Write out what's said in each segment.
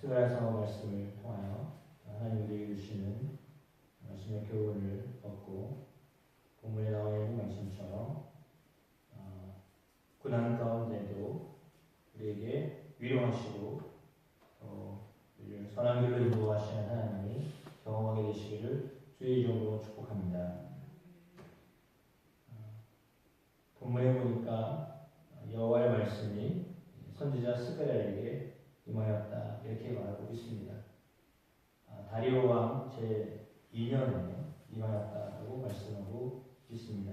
스가랴서 말씀을 통하여 하나님 우리에게 주시는 말씀의 교훈을 얻고 본문에 나와 있는 말씀처럼 고난 가운데도 우리에게 위로하시고 우리를 선한 길로 인도하시는 하나님이 경험하게 되시기를 주의 이름으로 축복합니다. 본문에 보니까 여호와의 말씀이 선지자 스가랴에게 임하였다 이렇게 말하고 있습니다. 다리오 왕 제2년에 임하였다고 말씀하고 있습니다.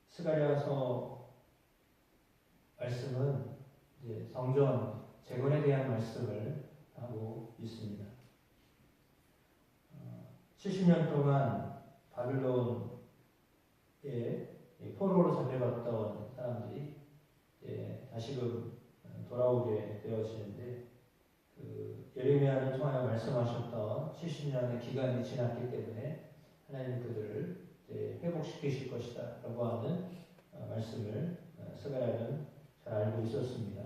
스가랴서 말씀은 이제 성전 재건에 대한 말씀을 하고 있습니다. 70년 동안 바빌론에 포로로 잡혀갔던 사람들이 다시금 돌아오게 되어지는데 예레미야를 통하여 말씀하셨던 70년의 기간이 지났기 때문에 하나님 그들을 회복시키실 것이다 라고 하는 말씀을 스가랴는 잘 알고 있었습니다.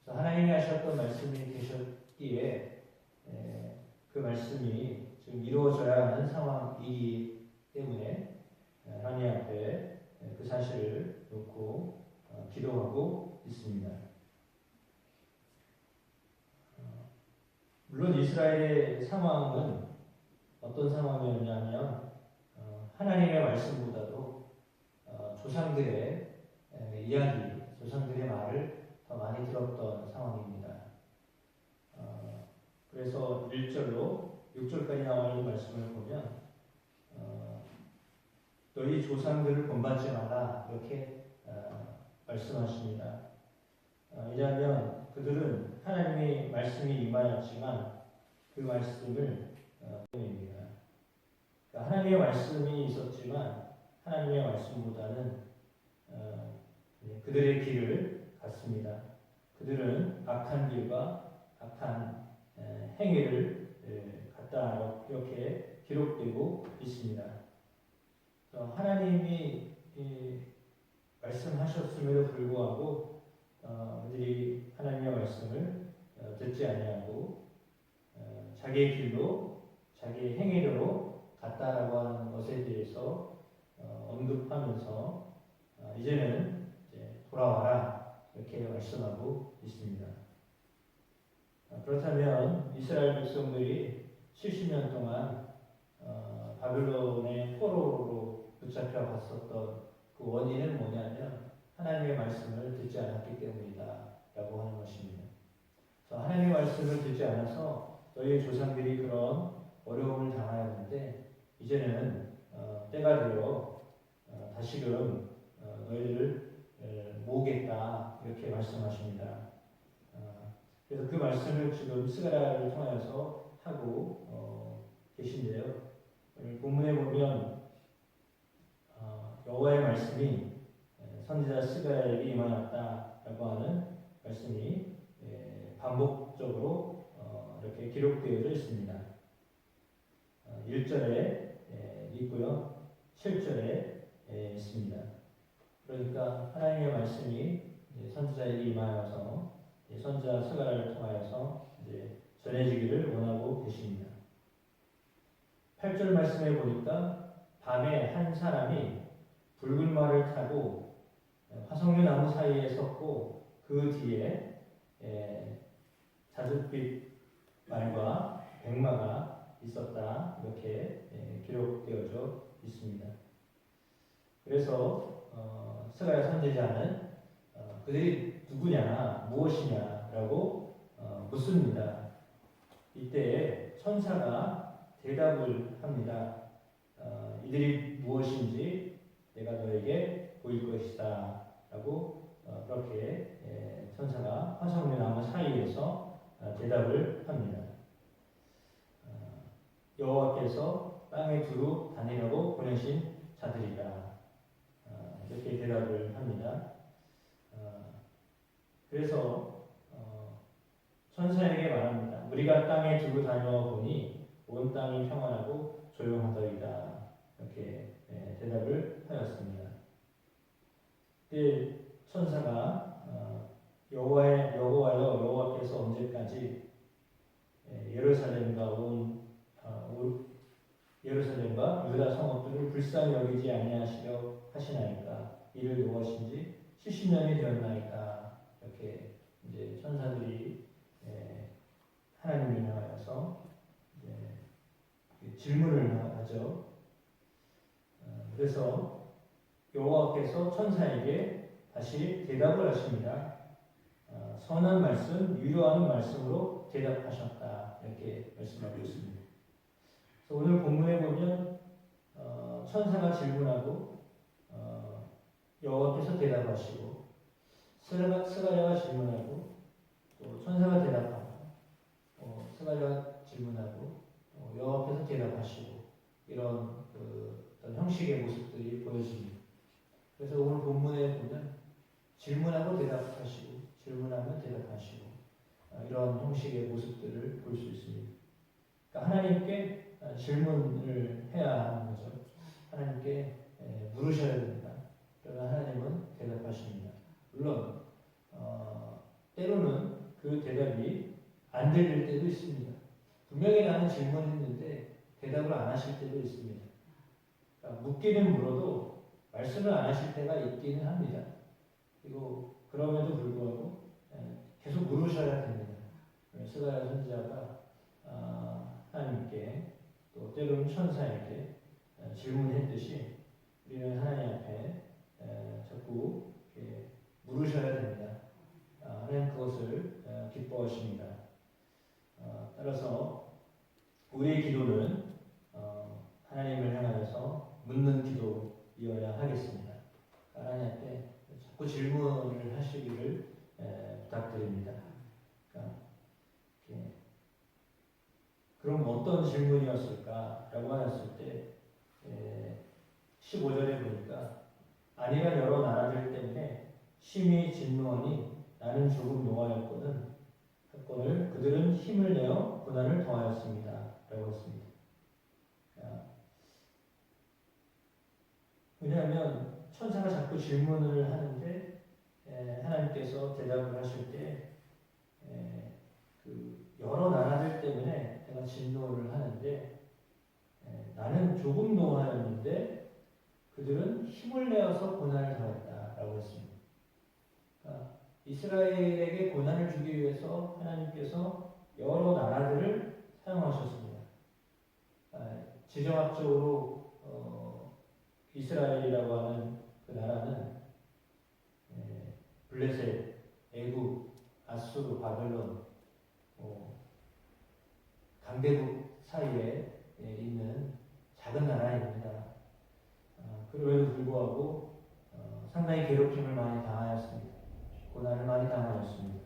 그래서 하나님이 하셨던 말씀이 계셨기에 그 말씀이 지금 이루어져야 하는 상황이기 때문에 하나님 앞에 그 사실을 놓고 기도하고 있습니다. 물론 이스라엘의 상황은 어떤 상황이었냐면 하나님의 말씀보다도 조상들의 이야기, 조상들의 말을 더 많이 들었던 상황입니다. 그래서 1절로 6절까지 나와 있는 말씀을 보면 너희 조상들을 본받지 마라 이렇게 말씀하십니다. 왜냐하면 그들은 하나님의 말씀이 임하였지만 그 말씀을 입니다. 그러니까 하나님의 말씀이 있었지만 하나님의 말씀보다는 그들의 길을 갔습니다. 그들은 악한 길과 악한 행위를 갔다 이렇게 기록되고 있습니다. 하나님이 말씀하셨음에도 불구하고 그들이 하나님의 말씀을 듣지 아니하고 자기의 길로 자기의 행위로 갔다라고 하는 것에 대해서 언급하면서 이제는 돌아와라 이렇게 말씀하고 있습니다. 그렇다면 이스라엘 백성들이 70년 동안 바빌론의 포로로 붙잡혀 갔었던 그 원인은 뭐냐면 하나님의 말씀을 듣지 않았기 때문이다 라고 하는 것입니다. 그래서 하나님의 말씀을 듣지 않아서 너희의 조상들이 그런 어려움을 당하였는데 이제는 때가 되어 다시금 너희들을 모으겠다 이렇게 말씀하십니다. 그래서 그 말씀을 지금 스가랴를 통하여서 하고 계신데요. 오늘 본문에 보면 여호와의 말씀이 선지자 스가랴에게 임하였다라고 하는 말씀이 반복적으로 이렇게 기록되어져 있습니다. 1절에 있고요. 7절에 있습니다. 그러니까 하나님의 말씀이 선지자에게 임하여서 선지자 스가랴를 통하여서 전해지기를 원하고 계십니다. 8절 말씀에 보니까 밤에 한 사람이 붉은 말을 타고 화석류 나무 사이에 섰고 그 뒤에 자줏빛 말과 백마가 있었다 이렇게 기록되어져 있습니다. 그래서 스가랴 선지자는 그들이 누구냐 무엇이냐라고 묻습니다. 이때 천사가 대답을 합니다. 이들이 무엇인지 내가 너에게 보일 것이다 라고 그렇게 천사가 화석류 나무 사이에서 대답을 합니다. 여호와께서 땅에 두루 다니라고 보내신 자들이다 이렇게 대답을 합니다. 그래서 천사에게 말합니다. 우리가 땅에 두루 다녀 보니 온 땅이 평안하고 조용하더이다 이렇게 대답을 하였습니다. 그때 천사가 여호와여 여호와께서 언제까지 예루살렘과 예루살렘과 유다 성읍들을 불쌍히 여기지 아니하시려 하시나이까? 이를 무엇인지 70년이 되었나이까? 이렇게 이제 천사들이 하나님을 향하여서 질문을 하죠. 그래서 여호와께서 천사에게 다시 대답을 하십니다. 선한 말씀, 위로하는 말씀으로 대답하셨다. 이렇게 말씀하고 있습니다. 그래서 오늘 본문에 보면 천사가 질문하고 여호와께서 대답하시고 스가랴가 질문하고 또 천사가 대답하고 스가랴가 질문하고 여호와께서 대답하시고 이런 어떤 형식의 모습들이 보여집니다. 그래서 오늘 본문에 보면 질문하고 대답하시고 질문하면 대답하시고 이런 형식의 모습들을 볼 수 있습니다. 그러니까 하나님께 질문을 해야 하는 거죠. 하나님께 물으셔야 됩니다. 그러면 하나님은 대답하십니다. 물론 때로는 그 대답이 안 들릴 때도 있습니다. 분명히 나는 질문했는데 대답을 안 하실 때도 있습니다. 그러니까 묻기는 물어도 말씀을 안 하실 때가 있기는 합니다. 그리고 그럼에도 불구하고 계속 물으셔야 됩니다. 스가랴 선지자가 하나님께 또 때로는 천사에게 질문했듯이 우리는 하나님 앞에 자꾸 물으셔야 됩니다. 하나님 그것을 기뻐하십니다. 따라서 우리의 기도는 하나님을 향하여서 묻는 기도이어야 하겠습니다. 하나님 앞에 자꾸 질문을 하시기를 부탁드립니다. 그럼 어떤 질문이었을까라고 하였을 때 15절에 보니까 아니가 여러 나라들 때문에 심히 진노하니 나는 조금 노하였거든 사건을 그들은 힘을 내어 고난을 더하였습니다. 라고 했습니다. 왜냐하면 천사가 자꾸 질문을 하는데 하나님께서 대답을 하실 때 그 여러 나라들 때문에 내가 진노를 하는데 나는 조금 노하였는데 그들은 힘을 내어서 고난을 당했다라고 했습니다. 그러니까 이스라엘에게 고난을 주기 위해서 하나님께서 여러 나라들을 사용하셨습니다. 지정학적으로 이스라엘이라고 하는 그 나라는 블레셋, 애굽, 아수르, 바벨론, 강대국 사이에 있는 작은 나라입니다. 그럼에도 불구하고 상당히 괴롭힘을 많이 당하였습니다. 고난을 많이 당하였습니다.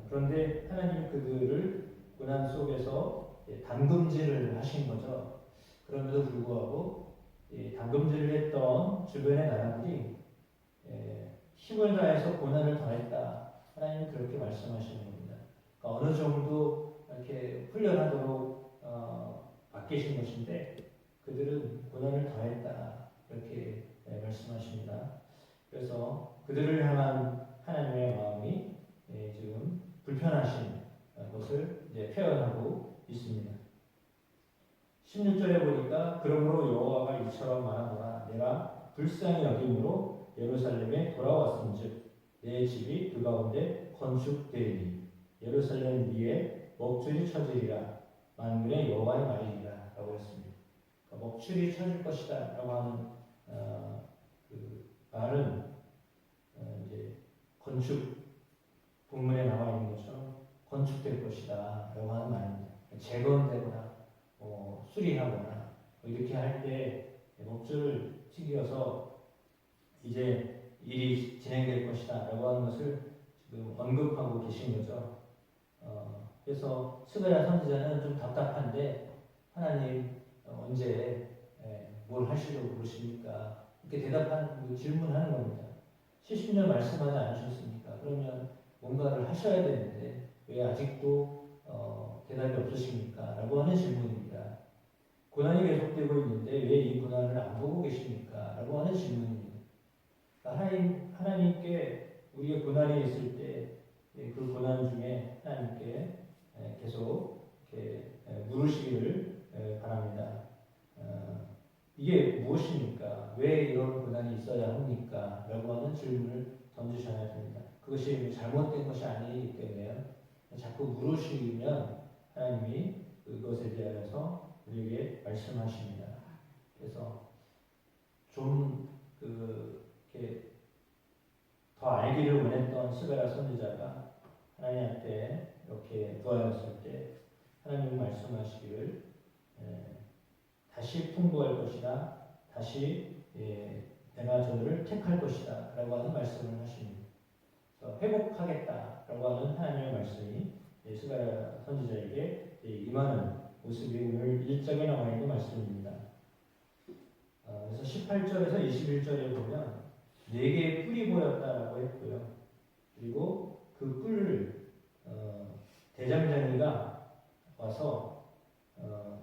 그런데 하나님이 그들을 고난 속에서 담금질을 하신 거죠. 그럼에도 불구하고 담금질을 했던 주변의 나라들이 힘을 다해서 고난을 더했다. 하나님은 그렇게 말씀하시는 겁니다. 그러니까 어느 정도 이렇게 훈련하도록 맡기신 것인데 그들은 고난을 더했다. 이렇게 말씀하십니다. 그래서 그들을 향한 하나님의 마음이 지금 불편하신 것을 표현하고 있습니다. 16절에 보니까 그러므로 여호와가 이처럼 말하노라 내가 불쌍히 여김으로 예루살렘에 돌아왔은즉 내 집이 그 가운데 건축되리니 예루살렘 위에 먹줄이 쳐지리라 만군의 여호와의 말이니라 라고 했습니다. 그러니까 먹줄이 쳐질 것이다 라고 하는 그 말은 이제 건축 본문에 나와 있는 것처럼 건축될 것이다 라고 하는 말입니다. 재건되거나 수리하거나 이렇게 할 때 목줄을 튕겨서 이제 일이 진행될 것이다 라고 하는 것을 지금 언급하고 계신 거죠. 그래서 스가랴 선지자는 좀 답답한데 하나님 언제 뭘 하시려고 그러십니까? 이렇게 질문하는 겁니다. 70년 말씀하지 않으셨습니까? 그러면 뭔가를 하셔야 되는데 왜 아직도 대답이 없으십니까? 라고 하는 질문입니다. 고난이 계속되고 있는데 왜 이 고난을 안 보고 계십니까? 라고 하는 질문입니다. 하나님께 우리의 고난이 있을 때 그 고난 중에 질문을 던지셔야 됩니다. 그것이 잘못된 것이 아니기 때문에요. 자꾸 물으시면 하나님이 그것에 대하여서 우리에게 말씀하십니다. 그래서 좀 이렇게 더 알기를 원했던 스가랴 선지자가 하나님 앞에 이렇게 구하였을 때 하나님 말씀하시기를 다시 풍부할 것이다. 다시 내가 저들을 택할 것이다. 라고 하는 말씀을 하십니다. 회복하겠다. 라고 하는 하나님의 말씀이 스가랴 선지자에게 임하는 모습이 오늘 1장에 나와 있는 말씀입니다. 그래서 18절에서 21절에 보면 4개의 뿔이 보였다라고 했고요. 그리고 그 뿔을 대장장이가 와서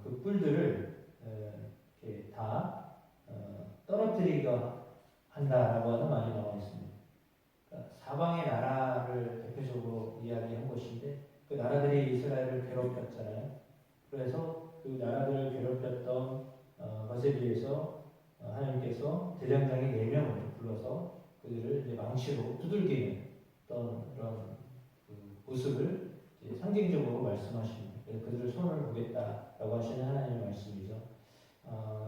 그 뿔들을 이렇게 다 떨어뜨리려 한다라고 하는 말이 나와 있습니다. 그러니까 사방의 나라를 대표적으로 이야기한 것인데 그 나라들이 이스라엘을 괴롭혔잖아요. 그래서 그 나라들을 괴롭혔던 것에 비해서 하나님께서 대장장이 4명을 불러서 그들을 이제 망치로 두들기는 어떤 그런 모습을 이제 상징적으로 말씀하십니다. 그들을 손을 보겠다라고 하시는 하나님의 말씀이죠.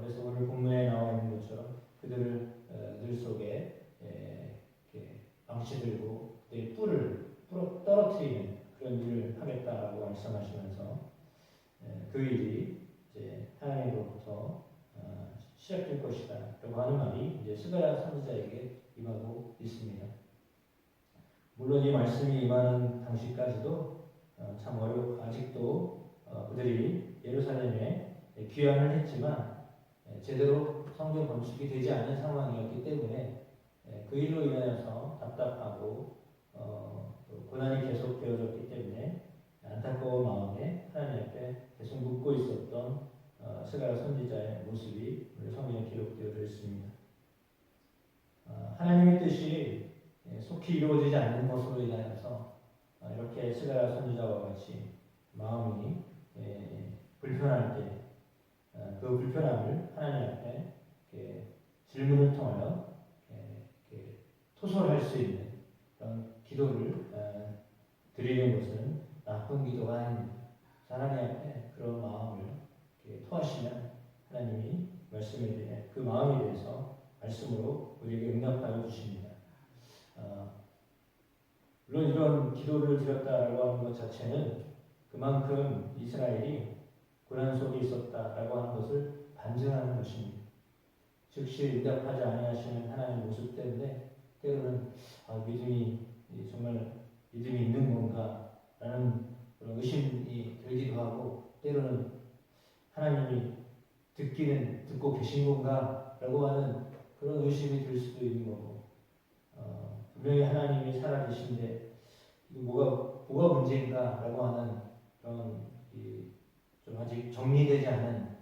그래서 오늘 본문에 나와 있는 것처럼 그들을 늘 속에 이렇게 망치 들고 그들의 뿔을 떨어뜨리는 그런 일을 하겠다라고 말씀하시면서 그 일이 이제 하나님으로부터 시작될 것이다 라고 하는 말이 이제 스가랴 선지자에게 임하고 있습니다. 물론 이 말씀이 임하는 당시까지도 참 어렵고 아직도 그들이 예루살렘에 귀환을 했지만 제대로 성전 건축이 되지 않은 상황이었기 때문에 그 일로 인하여서 답답하고 고난이 계속 되어졌기 때문에 안타까운 마음에 하나님 앞에 계속 묻고 있었던 스가랴 선지자의 모습이 오늘 성경에 기록되어 있습니다. 하나님의 뜻이 속히 이루어지지 않는 것으로 인하여서 이렇게 스가랴 선지자와 같이 마음이 불편할 때 그 불편함을 하나님 앞에 질문을 통하여 토설할 수 있는 그런 기도를 드리는 것은 나쁜 기도가 아닙니다. 하나님 앞에 그런 마음을 토하시면 하나님이 말씀에 대해 그 마음에 대해서 말씀으로 우리에게 응답하여 주십니다. 물론 이런 기도를 드렸다라고 하는 것 자체는 그만큼 이스라엘이 고난 속에 있었다라고 하는 것을 반증하는 것입니다. 즉시 응답하지 아니하시는 하나님의 모습 때문에 때로는 믿음이 정말 믿음이 있는 건가라는 그런 의심이 들기도 하고 때로는 하나님이 듣고 계신 건가라고 하는 그런 의심이 들 수도 있는 거고 분명히 하나님이 살아계신데 뭐가 문제인가라고 하는 그런 좀 아직 정리되지 않은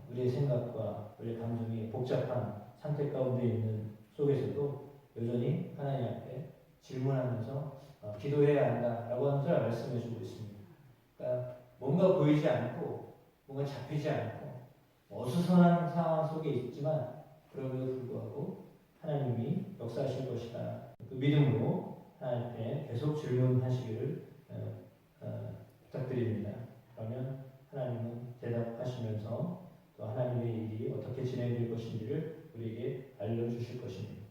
우리의 생각과 우리의 감정이 복잡한 상태 가운데 있는 속에서도 여전히 하나님 앞에 질문하면서 기도해야 한다라고 하는 것을 말씀해주고 있습니다. 그러니까 뭔가 보이지 않고 뭔가 잡히지 않고 어수선한 상황 속에 있지만 그럼에도 불구하고 하나님이 역사하실 것이다. 그 믿음으로 하나님 앞에 계속 질문하시기를 부탁드립니다. 그러면 하나님은 대답하시면서 또 하나님의 일이 어떻게 진행될 것인지를 우리에게 알려주실 것입니다.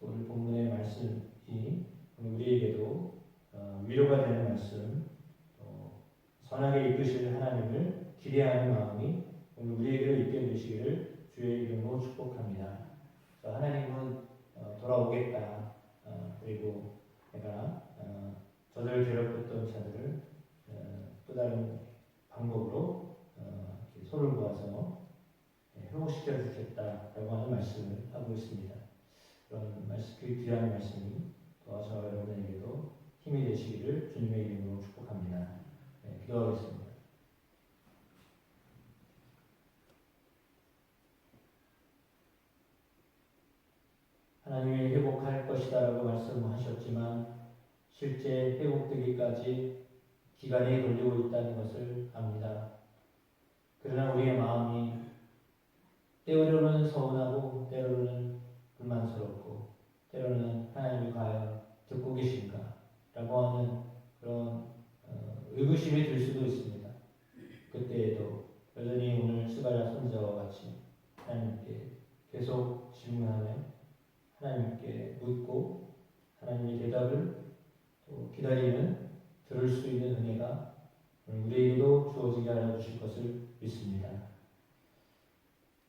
오늘 본문의 말씀이 우리에게도 위로가 되는 말씀, 선하게 이끄실 하나님을 기대하는 마음이 오늘 우리에게로 있게 되시기를 주의 이름으로 축복합니다. 하나님은 돌아오겠다. 그리고 내가 저들을 괴롭혔던 자들을 또 다른 방법으로 손을 모아서 회복시켜 주겠다라고 하는 말씀을 하고 있습니다. 그런 말씀, 그 귀한 말씀이 또 저와 여러분에게도 힘이 되시기를 주님의 이름으로 축복합니다. 기도하겠습니다. 하나님이 회복할 것이다라고 말씀하셨지만 실제 회복되기까지 기간이 걸리고 있다는 것을 압니다. 그러나 우리의 마음이 때로는 서운하고 때로는 불만스럽고 때로는 하나님이 과연 듣고 계신가? 라고 하는 그런 의구심이 들 수도 있습니다. 그때에도 여전히 오늘 스가랴 선지자와 같이 하나님께 계속 질문하며 하나님께 묻고 하나님의 대답을 또 기다리는 들을 수 있는 은혜가 우리에게도 주어지게 하여 주실 것을 믿습니다.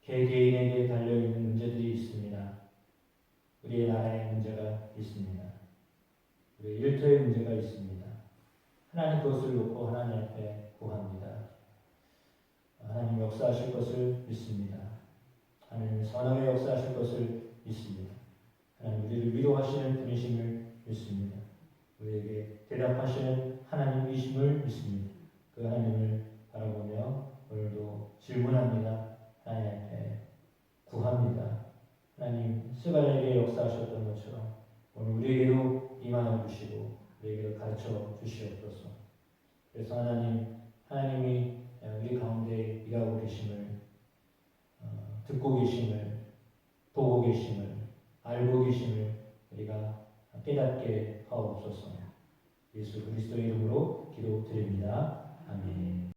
개개인에게 달려있는 문제들이 있습니다. 우리의 나라의 문제가 있습니다. 우리의 일터의 문제가 있습니다. 하나님 그것을 놓고 하나님 앞에 구합니다. 하나님 역사하실 것을 믿습니다. 하나님 선하게 역사하실 것을 믿습니다. 하나님 우리를 위로하시는 분이심을 믿습니다. 우리에게 대답하시는 하나님이심을 믿습니다. 그 하나님을 바라보며 오늘도 질문합니다. 하나님 앞에 구합니다. 하나님 스가랴에게 역사하셨던 것처럼 오늘 우리에게도 임하여 주시고 우리에게도 가르쳐 주시옵소서. 그래서 하나님이 우리 가운데 일하고 계심을 듣고 계심을 보고 계심을 알고 계심을 우리가 깨닫게 하옵소서. 예수 그리스도의 이름으로 기도드립니다. 아멘.